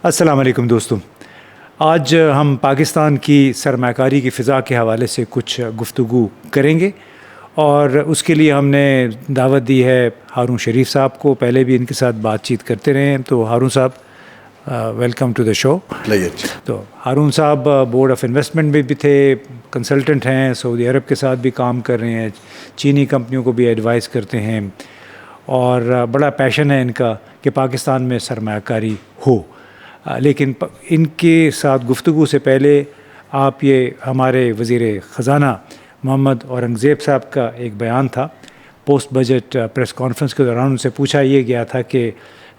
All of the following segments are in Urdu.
السلام علیکم دوستوں، آج ہم پاکستان کی سرمایہ کاری کی فضا کے حوالے سے کچھ گفتگو کریں گے، اور اس کے لیے ہم نے دعوت دی ہے ہارون شریف صاحب کو۔ پہلے بھی ان کے ساتھ بات چیت کرتے رہے ہیں، تو ہارون صاحب ویلکم ٹو دا شو۔ تو ہارون صاحب بورڈ آف انویسٹمنٹ میں بھی تھے، کنسلٹنٹ ہیں، سعودی عرب کے ساتھ بھی کام کر رہے ہیں، چینی کمپنیوں کو بھی ایڈوائز کرتے ہیں، اور بڑا پیشن ہے ان کا کہ پاکستان میں سرمایہ کاری ہو۔ لیکن ان کے ساتھ گفتگو سے پہلے آپ یہ ہمارے وزیر خزانہ محمد اورنگزیب صاحب کا ایک بیان تھا پوسٹ بجٹ پریس کانفرنس کے دوران، ان سے پوچھا یہ گیا تھا کہ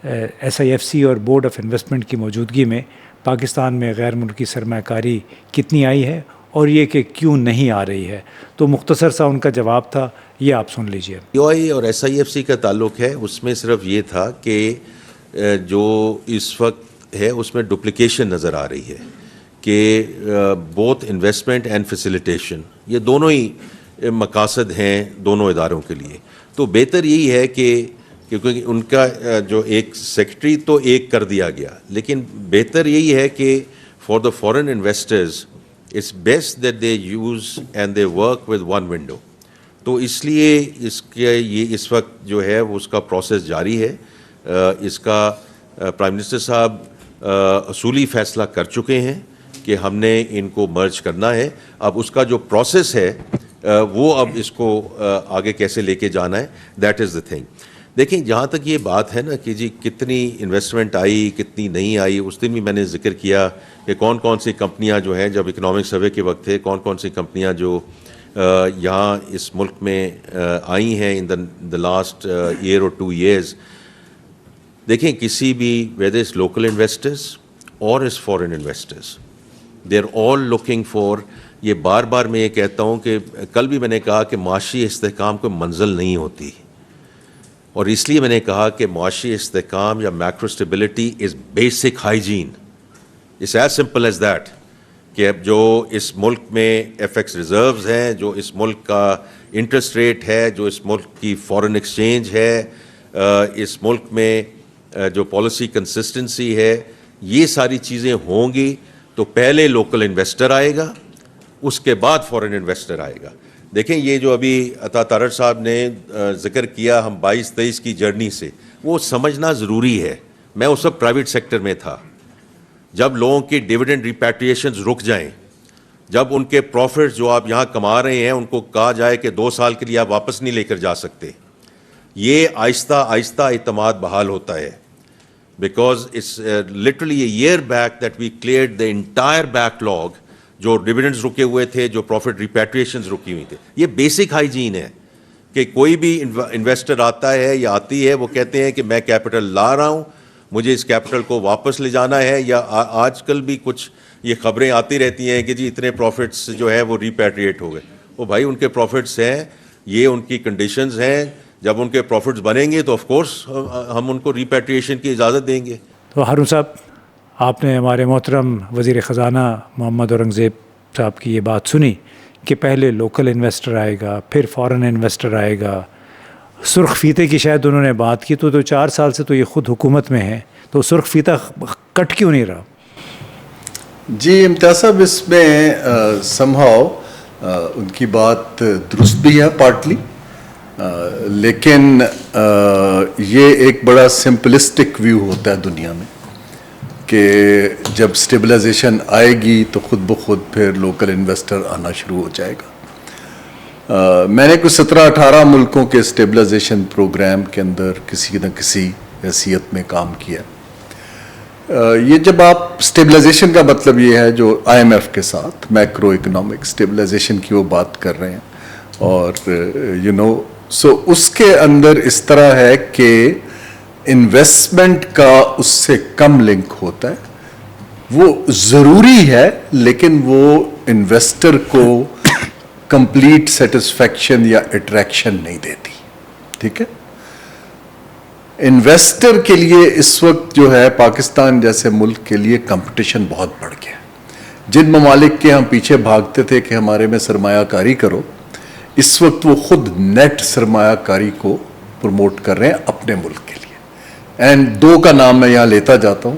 ایس آئی ایف سی اور بورڈ آف انویسٹمنٹ کی موجودگی میں پاکستان میں غیر ملکی سرمایہ کاری کتنی آئی ہے اور یہ کہ کیوں نہیں آ رہی ہے، تو مختصر سا ان کا جواب تھا، یہ آپ سن لیجئے۔ یو آئی اور ایس آئی ایف سی کا تعلق ہے، اس میں صرف یہ تھا کہ جو اس وقت ہے اس میں ڈپلیکیشن نظر آ رہی ہے کہ بوتھ انویسٹمنٹ اینڈ فیسیلیٹیشن، یہ دونوں ہی مقاصد ہیں دونوں اداروں کے لیے۔ تو بہتر یہی ہے کہ کیونکہ ان کا جو ایک سیکرٹری تو ایک کر دیا گیا، لیکن بہتر یہی ہے کہ for the foreign investors it's best that they use and they work with one window. تو اس لیے اس کے یہ اس وقت جو ہے وہ اس کا پروسیس جاری ہے۔ اس کا پرائم منسٹر صاحب اصولی فیصلہ کر چکے ہیں کہ ہم نے ان کو مرج کرنا ہے۔ اب اس کا جو پروسیس ہے وہ اب اس کو آگے کیسے لے کے جانا ہے، دیٹ از دا تھنگ۔ دیکھیں، جہاں تک یہ بات ہے نا کہ جی کتنی انویسٹمنٹ آئی کتنی نہیں آئی، اس دن بھی میں نے ذکر کیا کہ کون کون سی کمپنیاں جو ہیں، جب اکنامک سروے کے وقت تھے، کون کون سی کمپنیاں جو یہاں اس ملک میں آئی ہیں ان دا لاسٹ ایئر اور 2 years۔ دیکھیں، کسی بھی ویدر از لوکل انویسٹرز اور as foreign investors, they are all looking for, یہ بار بار میں یہ کہتا ہوں کہ کل بھی میں نے کہا کہ معاشی استحکام کوئی منزل نہیں ہوتی، اور اس لیے میں نے کہا کہ معاشی استحکام یا macro stability is basic hygiene, it's as simple as that, کہ اب جو اس ملک میں ایف ایکس ریزروز ہیں، جو اس ملک کا انٹرسٹ ریٹ ہے، جو اس ملک کی فورن ایکسچینج ہے، اس ملک میں جو پالیسی کنسسٹنسی ہے، یہ ساری چیزیں ہوں گی تو پہلے لوکل انویسٹر آئے گا، اس کے بعد فورن انویسٹر آئے گا۔ دیکھیں، یہ جو ابھی عطا طارر صاحب نے ذکر کیا ہم 22-23 کی جرنی سے، وہ سمجھنا ضروری ہے۔ میں اس وقت پرائیویٹ سیکٹر میں تھا، جب لوگوں کی ڈیویڈنڈ ریپیٹریشنز رک جائیں، جب ان کے پروفٹس جو آپ یہاں کما رہے ہیں ان کو کہا جائے کہ 2 سال کے لیے آپ واپس نہیں لے کر جا سکتے، یہ آہستہ آہستہ اعتماد بحال ہوتا ہے۔ Because it's literally a year back that we cleared the entire backlog, جو ڈیویڈنڈز رکے ہوئے تھے، جو پروفٹ ریپیٹریشنز رکی ہوئی تھے۔ یہ بیسک ہائیجین ہے کہ کوئی بھی انویسٹر آتا ہے یا آتی ہے، وہ کہتے ہیں کہ میں کیپٹل لا رہا ہوں، مجھے اس کیپٹل کو واپس لے جانا ہے، یا آج کل بھی کچھ یہ خبریں آتی رہتی ہیں کہ جی اتنے پروفٹس جو ہے وہ ریپیٹریٹ ہو گئے۔ وہ بھائی ان کے پروفٹس ہیں، یہ ان کی کنڈیشنز ہیں، جب ان کے پروفٹس بنیں گے تو آف کورس ہم ان کو ریپیٹریشن کی اجازت دیں گے۔ تو ہارون صاحب، آپ نے ہمارے محترم وزیر خزانہ محمد اورنگزیب صاحب کی یہ بات سنی کہ پہلے لوکل انویسٹر آئے گا، پھر فورن انویسٹر آئے گا، سرخ فیتے کی شاید انہوں نے بات کی، تو 4 سال سے تو یہ خود حکومت میں ہے، تو سرخ فیتہ کٹ کیوں نہیں رہا؟ جی امتیاز صاحب، اس میں سمہاؤ ان کی بات درست بھی ہے پارٹلی، لیکن یہ ایک بڑا سمپلسٹک ویو ہوتا ہے دنیا میں کہ جب سٹیبلائزیشن آئے گی تو خود بخود پھر لوکل انویسٹر آنا شروع ہو جائے گا۔ میں نے کچھ 17-18 ملکوں کے سٹیبلائزیشن پروگرام کے اندر کسی نہ کسی حیثیت میں کام کیا۔ یہ جب آپ سٹیبلائزیشن کا مطلب یہ ہے جو آئی ایم ایف کے ساتھ میکرو اکنامک سٹیبلائزیشن کی وہ بات کر رہے ہیں، اور سو اس کے اندر اس طرح ہے کہ انویسٹمنٹ کا اس سے کم لنک ہوتا ہے، وہ ضروری ہے لیکن وہ انویسٹر کو کمپلیٹ سیٹسفیکشن یا اٹریکشن نہیں دیتی، ٹھیک ہے۔ انویسٹر کے لیے اس وقت جو ہے پاکستان جیسے ملک کے لیے کمپٹیشن بہت بڑھ گیا۔ جن ممالک کے ہم پیچھے بھاگتے تھے کہ ہمارے میں سرمایہ کاری کرو، اس وقت وہ خود نیٹ سرمایہ کاری کو پروموٹ کر رہے ہیں اپنے ملک کے لیے۔ اینڈ 2 کا نام میں یہاں لیتا جاتا ہوں،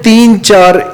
3-4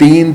3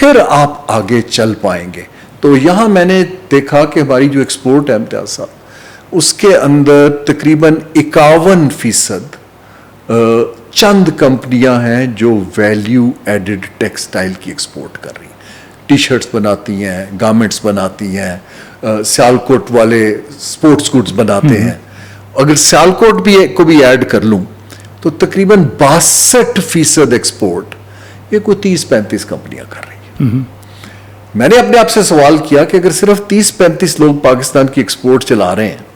پھر آپ آگے چل پائیں گے. تو یہاں میں نے دیکھا کہ ہماری جو ایکسپورٹ ہے امتیاز صاحب، اس کے اندر تقریباً 51% چند کمپنیاں ہیں جو ویلیو ایڈڈ ٹیکسٹائل کی ایکسپورٹ کر رہی ہیں. ٹی شرٹس بناتی ہیں، گارمنٹس بناتی ہیں، سیالکوٹ والے سپورٹس گڈز بناتے ہیں. اگر سیالکوٹ کو بھی ایڈ کر لوں تو تقریباً 62% ایکسپورٹ یہ کوئی 30-35 کمپنیاں کر رہی ہیں. میں نے اپنے آپ سے سوال کیا کہ اگر صرف 30-35 لوگ پاکستان کی ایکسپورٹ چلا رہے ہیں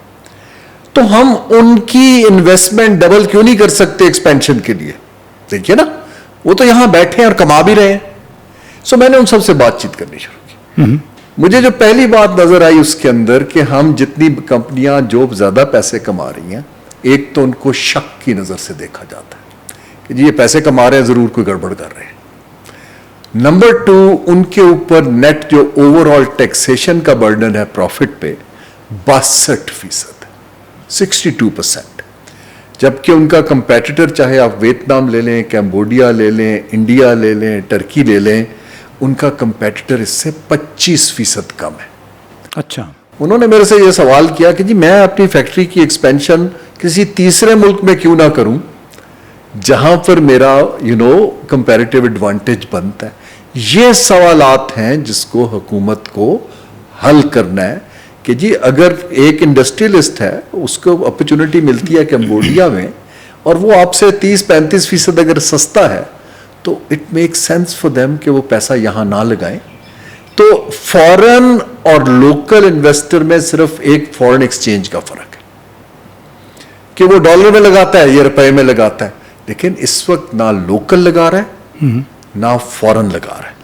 تو ہم ان کی انویسٹمنٹ ڈبل کیوں نہیں کر سکتے ایکسپینشن کے لیے؟ دیکھیے نا، وہ تو یہاں بیٹھے ہیں اور کما بھی رہے ہیں. سو میں نے ان سب سے بات چیت کرنی شروع کی. مجھے جو پہلی بات نظر آئی اس کے اندر کہ ہم جتنی کمپنیاں جو زیادہ پیسے کما رہی ہیں، ایک تو ان کو شک کی نظر سے دیکھا جاتا ہے کہ جی یہ پیسے کما رہے ہیں، ضرور کوئی گڑبڑ کر رہے ہیں. نمبر 2، ان کے اوپر نیٹ جو اوور آل ٹیکسیشن کا برڈن ہے پروفٹ پہ 62%، 62%، جبکہ ان کا کمپیٹیٹر چاہے آپ ویتنام لے لیں، کمبوڈیا لے لیں، انڈیا لے لیں، ٹرکی لے لیں، ان کا کمپیٹیٹر اس سے 25% کم ہے. اچھا. انہوں نے میرے سے یہ سوال کیا کہ جی میں اپنی فیکٹری کی ایکسپینشن کسی تیسرے ملک میں کیوں نہ کروں جہاں پر میرا کمپیریٹیو ایڈوانٹیج بنتا ہے. یہ سوالات ہیں جس کو حکومت کو حل کرنا ہے کہ جی اگر ایک انڈسٹریلسٹ ہے، اس کو اپرچونٹی ملتی ہے کمبوڈیا میں اور وہ آپ سے 30-35% اگر سستا ہے تو it make sense for them کہ وہ پیسہ یہاں نہ لگائیں. تو فورن اور لوکل انویسٹر میں صرف ایک فورن ایکسچینج کا فرق ہے کہ وہ ڈالر میں لگاتا ہے، یہ روپے میں لگاتا ہے. لیکن اس وقت نہ لوکل لگا رہا ہے نہ فورن لگا رہا ہے.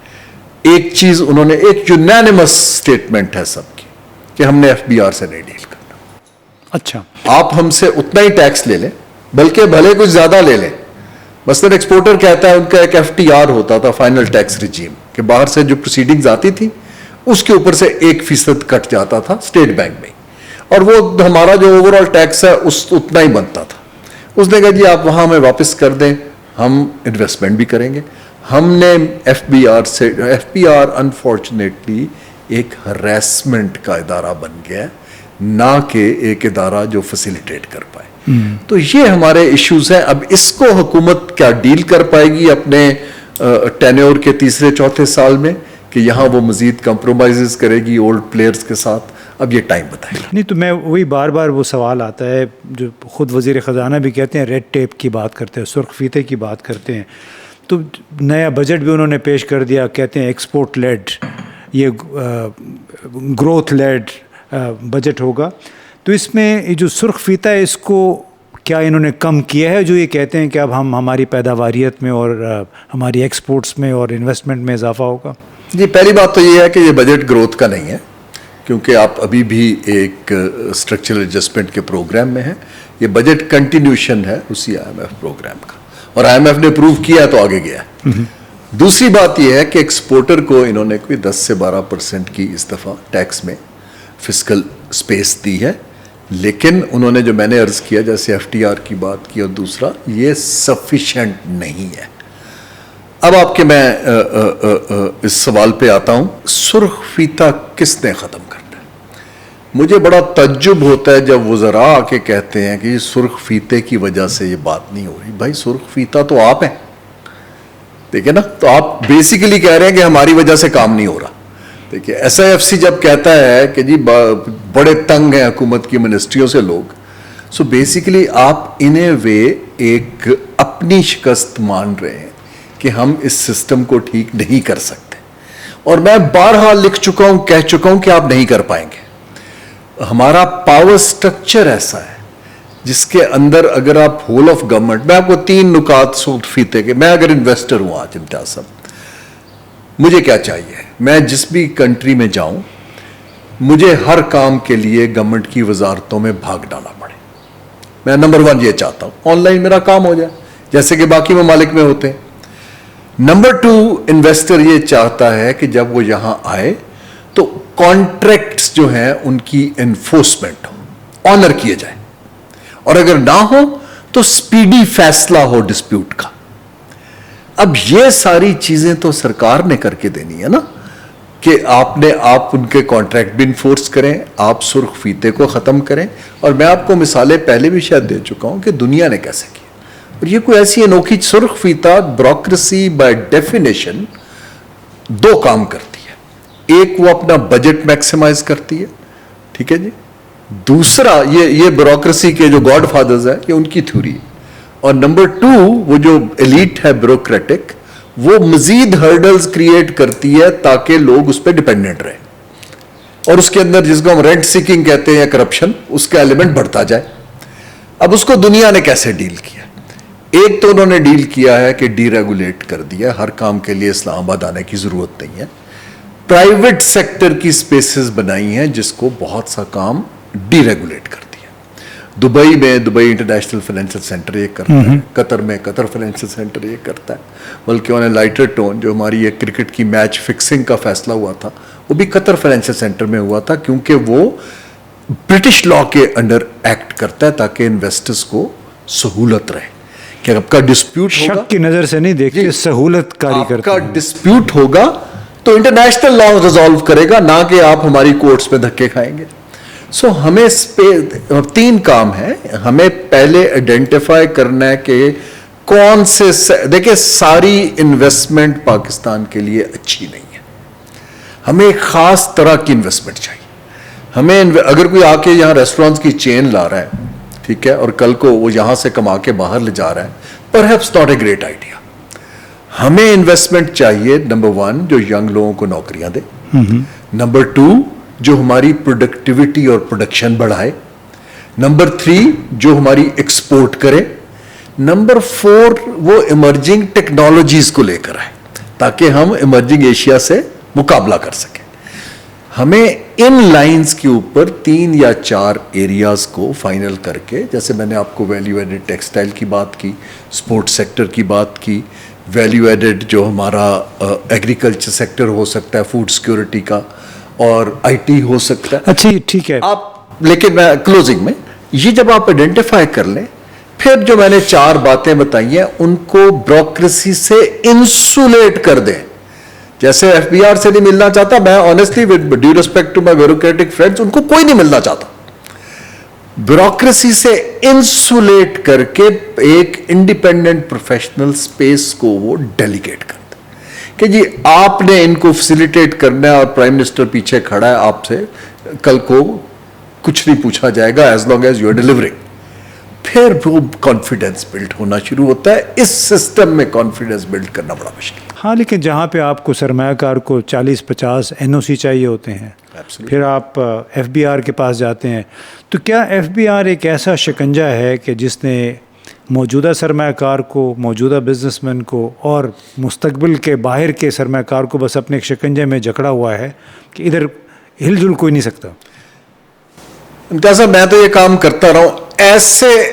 ایک چیز انہوں نے، ایک یونینیمس اسٹیٹمنٹ ہے سب کی کہ ہم نے FBR سے نہیں ڈیل کرنا. اچھا. آپ ہم سے اتنا ہی ٹیکس لے لیں، بلکہ بھلے کچھ زیادہ لے لیں. مثلاً ایکسپورٹر کہتا ہے ان کا ایک FTR ہوتا تھا، فائنل ٹیکس ریجیم، کہ باہر سے جو پروسیڈنگز آتی تھی اس کے اوپر سے 1% کٹ جاتا تھا اسٹیٹ بینک میں، اور وہ ہمارا جو اوور آل ٹیکس ہے اتنا ہی بنتا تھا. اس نے کہا جی آپ وہاں ہمیں واپس کر دیں، ہم انویسٹمنٹ بھی کریں گے. ہم نے FBR انفارچونیٹلی ایک ہراسمنٹ کا ادارہ بن گیا ہے، نہ کہ ایک ادارہ جو فیسیلیٹیٹ کر پائے. تو یہ ہمارے ایشوز ہیں. اب اس کو حکومت کیا ڈیل کر پائے گی اپنے ٹینیور کے تیسرے چوتھے سال میں کہ یہاں وہ مزید کمپرومائزز کرے گی اولڈ پلیئرز کے ساتھ؟ اب یہ ٹائم بتائے گا. نہیں تو میں وہی بار بار وہ سوال آتا ہے جو خود وزیر خزانہ بھی کہتے ہیں، ریڈ ٹیپ کی بات کرتے ہیں، سرخ فیتے کی بات کرتے ہیں. تو نیا بجٹ بھی انہوں نے پیش کر دیا، کہتے ہیں ایکسپورٹ لیڈ، یہ گروتھ لیڈ بجٹ ہوگا. تو اس میں یہ جو سرخ فیتا ہے اس کو کیا انہوں نے کم کیا ہے، جو یہ کہتے ہیں کہ اب ہماری پیداواریت میں اور ہماری ایکسپورٹس میں اور انویسٹمنٹ میں اضافہ ہوگا؟ جی پہلی بات تو یہ ہے کہ یہ بجٹ گروتھ کا نہیں ہے، کیونکہ آپ ابھی بھی ایک اسٹرکچرل ایڈجسٹمنٹ کے پروگرام میں ہیں. یہ بجٹ کنٹینیوشن ہے اسی IMF پروگرام کا، اور IMF نے اپروو کیا تو آگے گیا. دوسری بات یہ ہے کہ ایکسپورٹر کو انہوں نے کوئی 10 سے 12% کی اس دفعہ ٹیکس میں فسکل سپیس دی ہے، لیکن انہوں نے جو میں نے عرض کیا جیسے FTR کی بات کی، اور دوسرا یہ سفیشینٹ نہیں ہے. اب آپ کے میں اس سوال پہ آتا ہوں، سرخ فیتا کس نے ختم کرنا ہے؟ مجھے بڑا تعجب ہوتا ہے جب وزراء آ کے کہتے ہیں کہ سرخ فیتے کی وجہ سے یہ بات نہیں ہو رہی. بھائی سرخ فیتا تو آپ ہیں، دیکھیں نا. تو آپ بیسیکلی کہہ رہے ہیں کہ ہماری وجہ سے کام نہیں ہو رہا. دیکھیے SIFC جب کہتا ہے کہ جی بڑے تنگ ہیں حکومت کی منسٹریوں سے لوگ، سو بیسیکلی آپ ان اے وے ایک اپنی شکست مان رہے ہیں کہ ہم اس سسٹم کو ٹھیک نہیں کر سکتے. اور میں بارہا لکھ چکا ہوں، کہہ چکا ہوں کہ آپ نہیں کر پائیں گے. ہمارا پاور سٹرکچر ایسا ہے جس کے اندر اگر آپ ہول آف گورنمنٹ، میں آپ کو 3 نکات سرخ فیتے کے، میں اگر انویسٹر ہوں آج امتیاز صاحب، مجھے کیا چاہیے؟ میں جس بھی کنٹری میں جاؤں مجھے ہر کام کے لیے گورنمنٹ کی وزارتوں میں بھاگ ڈالنا پڑے. میں نمبر 1 یہ چاہتا ہوں آن لائن میرا کام ہو جائے جیسے کہ باقی ممالک میں ہوتے ہیں. نمبر 2 انویسٹر یہ چاہتا ہے کہ جب وہ یہاں آئے تو کانٹریکٹس جو ہیں ان کی انفورسمنٹ ہو، آنر کیے جائیں، اور اگر نہ ہو تو سپیڈی فیصلہ ہو ڈسپیوٹ کا. اب یہ ساری چیزیں تو سرکار نے کر کے دینی ہے نا, کہ آپ ان کے کانٹریکٹ بھی انفورس کریں, آپ سرخ فیتے کو ختم کریں. اور میں آپ کو مثالیں پہلے بھی شاید دے چکا ہوں کہ دنیا نے کیسے کی, اور یہ کوئی ایسی انوکھی سرخ فیتا بیوروکریسی بائی ڈیفینیشن دو کام کرتی ہے. ایک وہ اپنا بجٹ میکسیمائز کرتی ہے, ٹھیک ہے جی. دوسرا یہ بیوروکریسی کے جو گاڈ فادرز ہیں یہ ان کی تھیوری ہے. اور نمبر 2 وہ جو ایلیٹ ہے بیوروکریٹک, وہ مزید ہرڈلز کریٹ کرتی ہے تاکہ لوگ اس پہ ڈیپینڈنٹ رہیں, اور اس کے اندر جس کو ہم رینٹ سیکنگ کہتے ہیں یا کرپشن, اس کا ایلیمنٹ بڑھتا جائے. اب اس کو دنیا نے کیسے ڈیل کیا؟ ایک تو انہوں نے ڈیل کیا ہے کہ ڈی ریگولیٹ کر دیا, ہر کام کے لیے اسلام آباد آنے کی ضرورت نہیں ہے. پرائیویٹ سیکٹر کی سپیسز بنائی ہیں جس کو بہت سا کام ڈی ریگولیٹ کر دیا. دبئی میں دبئی انٹرنیشنل فائنینشیل سینٹر یہ کرتا ہے, قطر میں قطر فائنینشیل سینٹر یہ کرتا ہے. بلکہ انہیں لائٹر ٹون جو ہماری یہ کرکٹ کی میچ فکسنگ کا فیصلہ ہوا تھا وہ بھی قطر فائنینشیل سینٹر میں ہوا تھا, کیونکہ وہ برٹش لا کے انڈر ایکٹ کرتا ہے تاکہ انویسٹرز کو سہولت رہے. کہ آپ کا ڈسپیوٹ ہوگا, شک کی نظر سے نہیں دیکھتے, سہولت کاری کرتا ہے. آپ کا ڈسپیوٹ ہوگا تو انٹرنیشنل لا ریزالو کرے گا, نہ کہ آپ ہماری کورٹس میں دھکے کھائیں گے. سو ہمیں 3 کام ہیں. ہمیں پہلے آئیڈینٹیفائی کرنا ہے کہ کون سے, دیکھیں ساری انویسٹمنٹ پاکستان کے لیے اچھی نہیں ہے. ہمیں ایک خاص طرح کی انویسٹمنٹ چاہیے. ہمیں اگر کوئی آ کے یہاں ریسٹورینٹس کی چین لا رہا ہے, ٹھیک ہے, اور کل کو وہ یہاں سے کما کے باہر لے جا رہا ہے, perhaps not a great idea. ہمیں انویسٹمنٹ چاہیے نمبر 1 جو ینگ لوگوں کو نوکریاں دے, نمبر 2 جو ہماری پروڈکٹیوٹی اور پروڈکشن بڑھائے, نمبر 3 جو ہماری ایکسپورٹ کرے, نمبر 4 وہ ایمرجنگ ٹیکنالوجیز کو لے کر آئے تاکہ ہم ایمرجنگ ایشیا سے مقابلہ کر سکیں. ہمیں ان لائنز کے اوپر 3 یا 4 ایریاز کو فائنل کر کے, جیسے میں نے آپ کو ویلیو ایڈڈ ٹیکسٹائل کی بات کی, سپورٹ سیکٹر کی بات کی, ویلیو ایڈڈ جو ہمارا ایگریکلچر سیکٹر ہو سکتا ہے, فوڈ سیکورٹی کا, اور آئی ٹی ہو سکتا ہے. اچھا ٹھیک ہے آپ, لیکن میں کلوزنگ میں یہ جب آپ آئیڈینٹیفائی کر لیں, پھر جو میں نے 4 باتیں بتائی ہیں ان کو بیوروکریسی سے انسولیٹ کر دیں. جیسے ایف بی آر سے نہیں ملنا چاہتا, میں honestly with due respect to my bureaucratic friends, ان کو کوئی نہیں ملنا چاہتا. بیوروکریسی سے انسولیٹ کر کے ایک انڈیپینڈنٹ پروفیشنل سپیس کو وہ ڈیلیگیٹ کر دیں کہ جی آپ نے ان کو فیسیلیٹیٹ کرنا ہے, اور پرائم منسٹر پیچھے کھڑا ہے, آپ سے کل کو کچھ نہیں پوچھا جائے گا as long as you are delivering. پھر وہ کانفیڈنس بلڈ ہونا شروع ہوتا ہے. اس سسٹم میں کانفیڈنس بلڈ کرنا بڑا مشکل ہے. ہاں, لیکن جہاں پہ آپ کو سرمایہ کار کو 40-50 NOC چاہیے ہوتے ہیں, پھر آپ FBR کے پاس جاتے ہیں, تو کیا FBR ایک ایسا شکنجہ ہے کہ جس نے موجودہ سرمایہ کار کو, موجودہ بزنس مین کو اور مستقبل کے باہر کے سرمایہ کار کو بس اپنے ایک شکنجے میں جکڑا ہوا ہے کہ ادھر ہل جل کوئی نہیں سکتا؟ امتیاز صاحب, میں تو یہ کام کرتا رہا ہوں.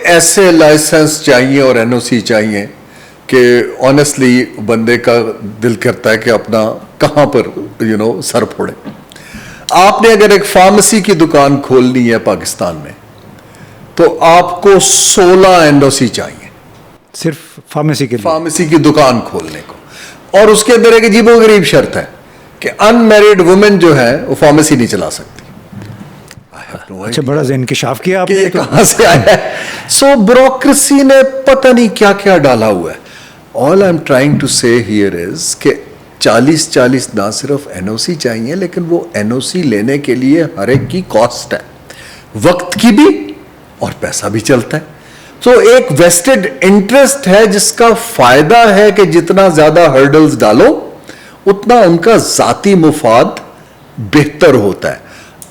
ایسے لائسنس چاہیے اور NOC چاہیے کہ آنیسٹلی بندے کا دل کرتا ہے کہ اپنا کہاں پر سر پھوڑے. آپ نے اگر ایک فارمیسی کی دکان کھولنی ہے پاکستان میں تو آپ کو 16 NOC چاہیے صرف فارمیسی کے لیے, فارمیسی کی دکان کھولنے کو. اور اس کے اندر ایک عجیب و غریب شرط ہے کہ ان میرڈ وومن جو ہے وہ فارمیسی نہیں چلا سکتی. اچھا, بڑا انکشاف کیا آپ نے, کہاں سے آیا ہے. سو بیوروکریسی نے پتہ نہیں کیا کیا ڈالا ہوا ہے. All I'm trying to say here is کہ 40 نہ صرف NOC چاہیے, لیکن وہ NOC لینے کے لیے ہر ایک کی کاسٹ ہے, وقت کی بھی اور پیسہ بھی چلتا ہے. تو ایک ویسٹڈ انٹرسٹ ہے جس کا فائدہ ہے کہ جتنا زیادہ ہرڈلز ڈالو اتنا ان کا ذاتی مفاد بہتر ہوتا ہے.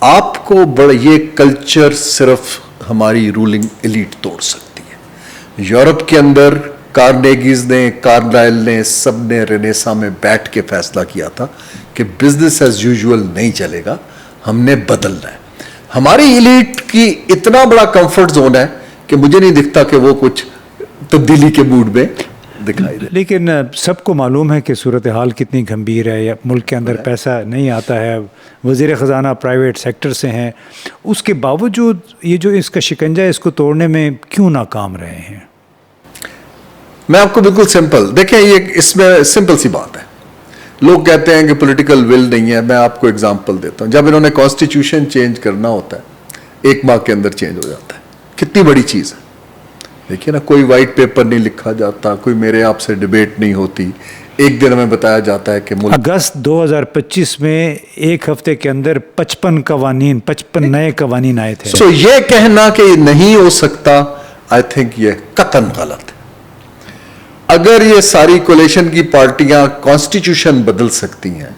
آپ کو یہ کلچر صرف ہماری رولنگ ایلیٹ توڑ سکتی ہے. یورپ کے اندر کارنیگیز نے, کارلائل نے, سب نے رینیسا میں بیٹھ کے فیصلہ کیا تھا کہ بزنس ایز یوزول نہیں چلے گا, ہم نے بدلنا ہے. ہماری ایلیٹ کی اتنا بڑا کمفرٹ زون ہے کہ مجھے نہیں دکھتا کہ وہ کچھ تبدیلی کے موڈ میں دکھائی دے. لیکن سب کو معلوم ہے کہ صورتحال کتنی گھمبیر ہے, یا ملک کے اندر پیسہ نہیں آتا ہے, وزیر خزانہ پرائیویٹ سیکٹر سے ہیں, اس کے باوجود یہ جو اس کا شکنجہ ہے اس کو توڑنے میں کیوں ناکام رہے ہیں؟ میں آپ کو بالکل سمپل دیکھیں، یہ اس میں سمپل سی بات ہے. لوگ کہتے ہیں کہ پولیٹیکل ول نہیں ہے. میں آپ کو اگزامپل دیتا ہوں. جب انہوں نے کانسٹیٹیوشن چینج کرنا ہوتا ہے 1 ماہ کے اندر چینج ہو جاتا ہے. کتنی بڑی چیز ہے. دیکھیے نا، کوئی وائٹ پیپر نہیں لکھا جاتا، کوئی میرے آپ سے ڈیبیٹ نہیں ہوتی. ایک دن ہمیں بتایا جاتا ہے کہ اگست 2025 میں 1 ہفتے کے اندر 55 نئے قوانین آئے تھے. سو یہ کہنا کہ نہیں ہو سکتا، آئی تھنک یہ قطعاً غلط ہے. اگر یہ ساری کولیشن کی پارٹیاں کانسٹیٹیوشن بدل سکتی ہیں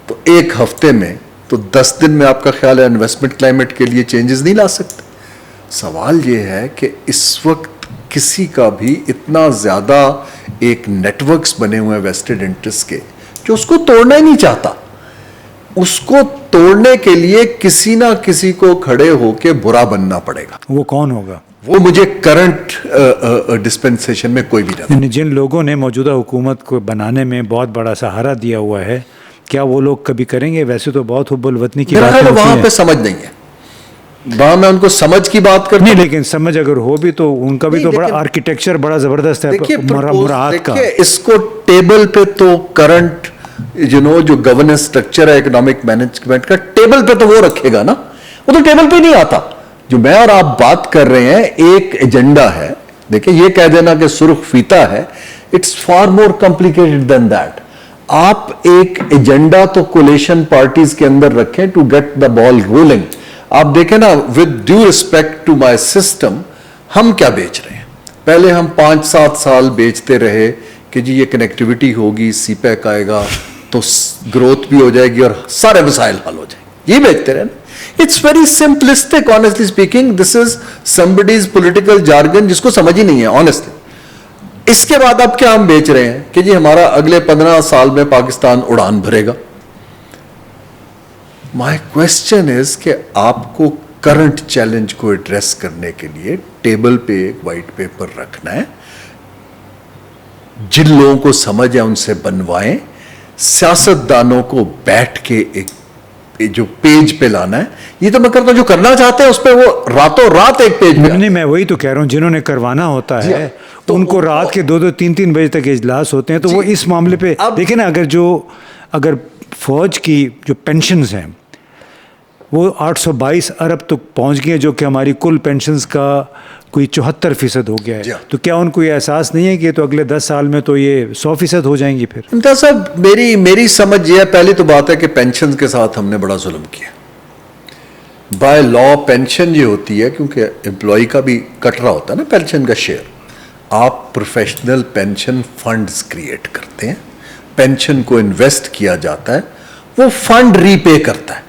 تو 1 ہفتے میں، تو 10 دن میں آپ کا خیال ہے انویسٹمنٹ کلائمیٹ کے لیے چینجز نہیں لا سکتے؟ سوال یہ ہے کہ اس وقت کسی کا بھی اتنا زیادہ ایک نیٹ ورکس بنے ہوئے ہیں ویسٹڈ انٹرسٹ کے، جو اس کو توڑنا ہی نہیں چاہتا. اس کو توڑنے کے لیے کسی نہ کسی کو کھڑے ہو کے برا بننا پڑے گا. وہ کون ہوگا؟ وہ مجھے کرنٹ ڈسپنسیشن میں کوئی بھی نہیں. جن لوگوں نے موجودہ حکومت کو بنانے میں بہت بڑا سہارا دیا ہوا ہے، کیا وہ لوگ کبھی کریں گے؟ ویسے تو بہت حب الوطنی کی بات ہے، وہاں پہ سمجھ نہیں ہے. وہاں میں ان کو سمجھ کی بات کرتا ہوں. نہیں، لیکن سمجھ اگر ہو بھی تو ان کا بھی تو بڑا آرکیٹیکچر بڑا زبردست ہے. مراعات کا اس کو ٹیبل پہ تو کرنٹ جو گورننس سٹرکچر ہے اکنامک مینجمنٹ کا، ٹیبل پہ تو وہ رکھے گا نا. وہ تو ٹیبل پہ نہیں آتا. جو میں اور آپ بات کر رہے ہیں ایک ایجنڈا ہے. دیکھیں، یہ کہہ دینا کہ سرخ فیتا ہے، it's far more complicated than that. آپ ایک ایجنڈا تو کولیشن پارٹیز کے اندر رکھیں to get the ball rolling. آپ دیکھیں نا، with due respect to my system, ہم کیا بیچ رہے ہیں؟ پہلے ہم 5-7 سال بیچتے رہے کہ جی یہ کنیکٹیوٹی ہوگی، سی پیک آئے گا تو گروتھ بھی ہو جائے گی اور سارے مسائل حل ہو جائیں گے. یہ بیچتے رہے نا. It's very simplistic, honestly speaking. This is somebody's political jargon جس کو سمجھ ہی نہیں ہے honestly. اس کے بعد اب کیا ہم بیچ رہے ہیں کہ جی ہمارا اگلے 15 سال میں پاکستان اڑان بھرے گا. My question is کہ آپ کو کرنٹ چیلنج کو ایڈریس کرنے کے لیے ٹیبل پہ ایک وائٹ پیپر رکھنا ہے. جن لوگوں کو سمجھ ہے ان سے بنوائیں. سیاستدانوں کو بیٹھ کے ایک جو پیج پہ لانا ہے. یہ تو میں کرتا ہوں جو کرنا چاہتے ہیں اس پہ وہ راتوں رات ایک پیج پہ. نہیں، میں وہی تو کہہ رہا ہوں، جنہوں نے کروانا ہوتا ہے ان کو رات کے 2-3 بجے تک اجلاس ہوتے ہیں. تو وہ اس معاملے پہ دیکھیں نا، اگر فوج کی جو پینشنز ہیں وہ 822 ارب تک پہنچ گئے، جو کہ ہماری کل پینشنز کا کوئی 74% ہو گیا ہے، تو کیا ان کو یہ احساس نہیں ہے کہ تو اگلے 10 سال میں تو یہ 100% ہو جائیں گی؟ پھر امتیاز صاحب، میری سمجھ یہ ہے، پہلی تو بات ہے کہ پینشن کے ساتھ ہم نے بڑا ظلم کیا. بائی لا پینشن یہ ہوتی ہے، کیونکہ امپلائی کا بھی کٹ رہا ہوتا ہے نا پینشن کا شیئر. آپ پروفیشنل پینشن فنڈز کریٹ کرتے ہیں، پینشن کو انویسٹ کیا جاتا ہے، وہ فنڈ ری پے کرتا ہے.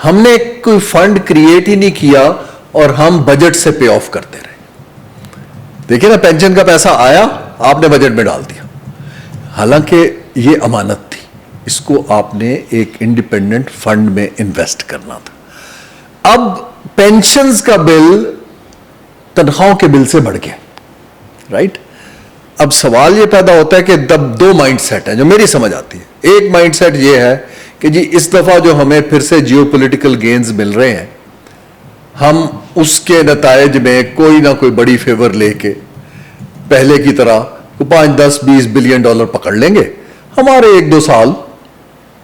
ہم نے کوئی فنڈ کریٹ ہی نہیں کیا اور ہم بجٹ سے پے آف کرتے رہے. دیکھیں نا، پینشن کا پیسہ آیا، آپ نے بجٹ میں ڈال دیا، حالانکہ یہ امانت تھی. اس کو آپ نے ایک انڈیپینڈنٹ فنڈ میں انویسٹ کرنا تھا. اب پینشنز کا بل تنخواہوں کے بل سے بڑھ گیا، رائٹ؟ اب سوال یہ پیدا ہوتا ہے کہ دو مائنڈ سیٹ ہیں جو میری سمجھ آتی ہے. ایک مائنڈ سیٹ یہ ہے کہ جی اس دفعہ جو ہمیں پھر سے جیو پولیٹیکل گینز مل رہے ہیں، ہم اس کے نتائج میں کوئی نہ کوئی بڑی فیور لے کے پہلے کی طرح 5-10-20 بلین ڈالر پکڑ لیں گے، ہمارے 1-2 سال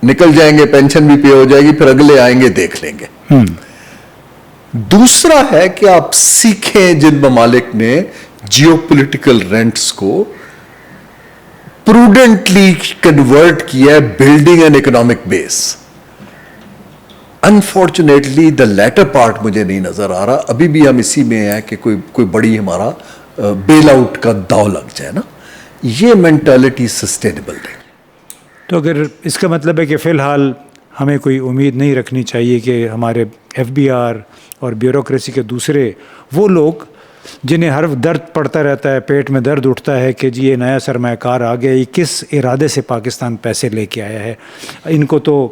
نکل جائیں گے، پینشن بھی پے ہو جائے گی، پھر اگلے آئیں گے دیکھ لیں گے. دوسرا ہے کہ آپ سیکھیں جن ممالک نے جیو پولیٹیکل رینٹس کو پروڈنٹلی کنورٹ کیا ہے، building an economic base. Unfortunately the latter part مجھے نہیں نظر آ رہا. ابھی بھی ہم اسی میں ہیں کہ کوئی بڑی ہمارا بیل آؤٹ کا داؤ لگ جائے نا. یہ مینٹالٹی سسٹینیبل نہیں. تو اگر اس کا مطلب ہے کہ فی الحال ہمیں کوئی امید نہیں رکھنی چاہیے کہ ہمارے FBR اور بیوروکریسی کے دوسرے وہ لوگ جنہیں ہر درد پڑتا رہتا ہے، پیٹ میں درد اٹھتا ہے کہ جی یہ نیا سرمایہ کار آ گیا، یہ کس ارادے سے پاکستان پیسے لے کے آیا ہے، ان کو تو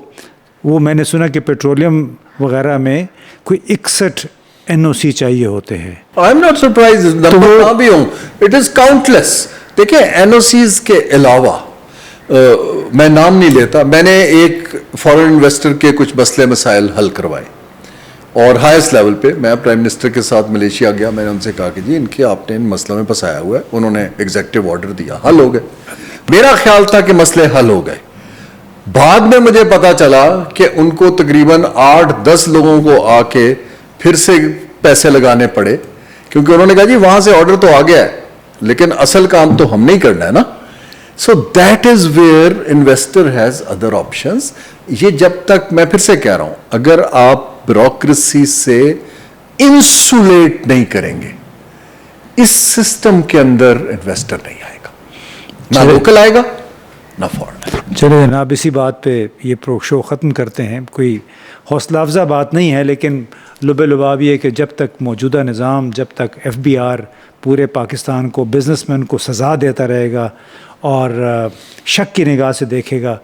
وہ میں نے سنا کہ پیٹرولیم وغیرہ میں کوئی 61 NOC چاہیے ہوتے ہیں. I am not surprise, number نہ بھی ہوں، اٹ از کاؤنٹلیس. دیکھیں NOCs کے علاوہ میں نام نہیں لیتا، میں نے ایک فارن انویسٹر کے کچھ مسئلے مسائل حل کروائے. اور ہائیسٹ لیول پہ میں پرائم منسٹر کے ساتھ ملیشیا گیا, میں نے ان سے کہا کہ جی ان کے آپ نے ان مسئلوں میں پھنسایا ہوا ہے, انہوں نے ایگزیکٹو آرڈر دیا, حل ہو گئے. میرا خیال تھا کہ مسئلے حل ہو گئے, بعد میں مجھے پتا چلا کہ ان کو تقریباً 8-10 لوگوں کو آ کے پھر سے پیسے لگانے پڑے, کیونکہ انہوں نے کہا جی وہاں سے آرڈر تو آ گیا ہے لیکن اصل کام تو ہم نہیں کرنا ہے نا. So that is where investor has other options. یہ جب تک, میں پھر سے کہہ رہا ہوں, اگر آپ بیوروکریسی سے انسولیٹ نہیں کریں گے, اس سسٹم کے اندر انویسٹر نہیں آئے گا, نہ لوکل آئے گا نہ فارن. چلے جناب, اسی بات پہ یہ شو ختم کرتے ہیں. کوئی حوصلہ افزا بات نہیں ہے, لیکن لب لباب یہ کہ جب تک موجودہ نظام, جب تک FBR پورے پاکستان کو, بزنس مین کو سزا دیتا رہے گا اور شک کی نگاہ سے دیکھے گا,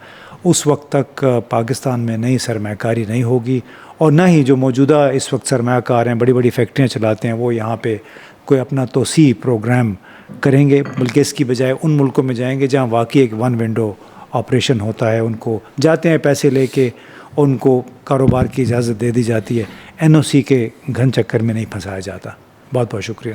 اس وقت تک پاکستان میں نئی سرمایہ کاری نہیں ہوگی, اور نہ ہی جو موجودہ اس وقت سرمایہ کار ہیں, بڑی بڑی فیکٹریاں چلاتے ہیں, وہ یہاں پہ کوئی اپنا توسیع پروگرام کریں گے, بلکہ اس کی بجائے ان ملکوں میں جائیں گے جہاں واقعی ایک ون ونڈو آپریشن ہوتا ہے. ان کو جاتے ہیں پیسے لے کے, ان کو کاروبار کی اجازت دے دی جاتی ہے, NOC کے گھن چکر میں نہیں پھنسایا جاتا. بہت بہت شکریہ.